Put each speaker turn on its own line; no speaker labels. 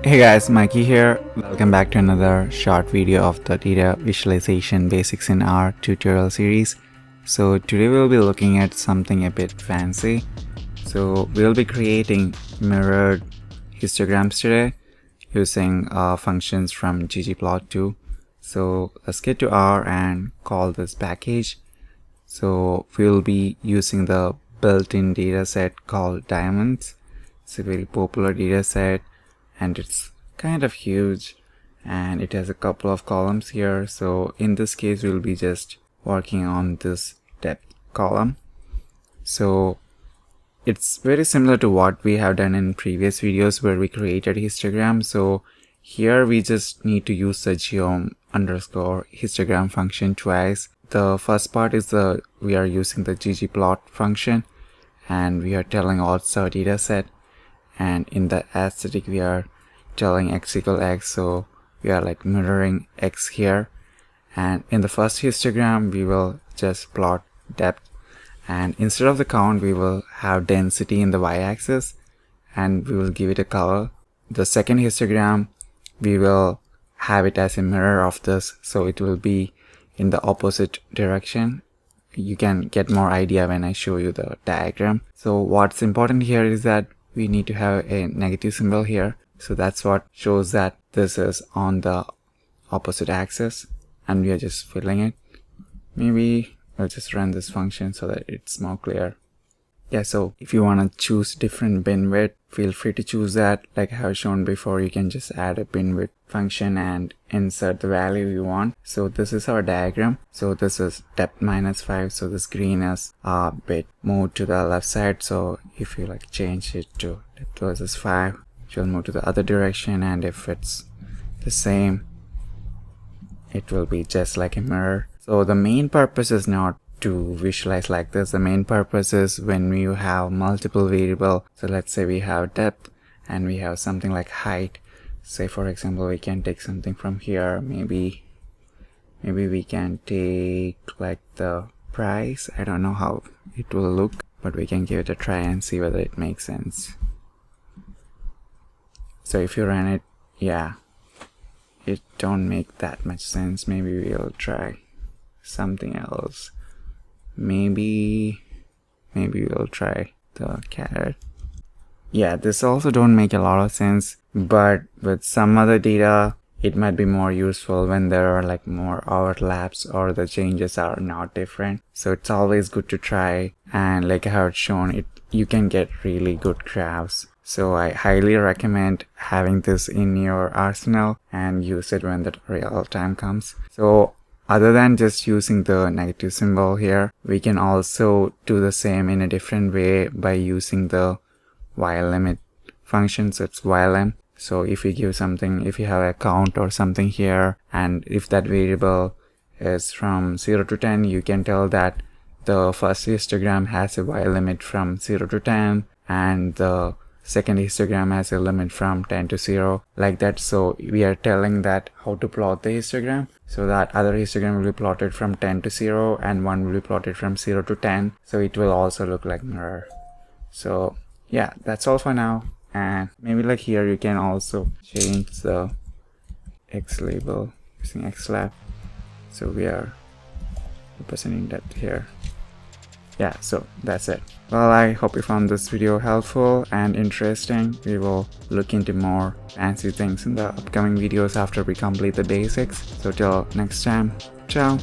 Hey guys, Mikey here. Welcome back to another short video of the data visualization basics in R tutorial series. So today we'll be looking at something a bit fancy. So we'll be creating mirrored histograms today using functions from ggplot2. So let's get to R and call this package. So we'll be using the built-in dataset called diamonds. It's a very popular dataset and it's kind of huge and it has a couple of columns here. So in this case we'll be just working on this depth column. So it's very similar to what we have done in previous videos where we created histogram. So here we just need to use the geom_histogram function twice. The first part is we are using the ggplot function and we are telling also data set, and in the aesthetic we are telling x equal x, so we are like mirroring x here. And in the first histogram we will just plot depth, and instead of the count we will have density in the y-axis and we will give it a color. The second histogram we will have it as a mirror of this, so it will be in the opposite direction. You can get more idea when I show you the diagram. So what's important here is that we need to have a negative symbol here, so that's what shows that this is on the opposite axis and we are just filling it. Maybe I'll just run this function so that it's more clear. Yeah, so if you want to choose different bin width, feel free to choose that. Like I have shown before, you can just add a bin width function and insert the value you want. So this is our diagram. So this is depth -5, so this green is a bit moved to the left side. So if you like change it to depth versus 5, it will move to the other direction, and if it's the same, it will be just like a mirror. So the main purpose is not to visualize like this. The main purpose is when you have multiple variable. So let's say we have depth and we have something like height. Say for example we can take something from here. Maybe we can take like the price. I don't know how it will look, but we can give it a try and see whether it makes sense. So if you run it, yeah, it don't make that much sense. Maybe we'll try something else. Maybe we'll try the carrot. Yeah, this also don't make a lot of sense, but with some other data it might be more useful when there are like more overlaps or the changes are not different. So it's always good to try, and like I have shown it, you can get really good graphs. So I highly recommend having this in your arsenal and use it when the real time comes. So other than just using the negative symbol here, we can also do the same in a different way by using the y-limit function. So it's ylm. So if you give something, if you have a count or something here, and if that variable is from 0 to 10, you can tell that the first histogram has a y-limit from 0 to 10 and the second histogram has a limit from 10 to 0, like that. So we are telling that how to plot the histogram. So that other histogram will be plotted from 10 to 0 and one will be plotted from 0 to 10. So it will also look like mirror. So yeah, that's all for now. And maybe like here you can also change the x label using xlab. So we are representing that here. Yeah, so that's it. Well, I hope you found this video helpful and interesting. We will look into more fancy things in the upcoming videos after we complete the basics. So till next time, ciao.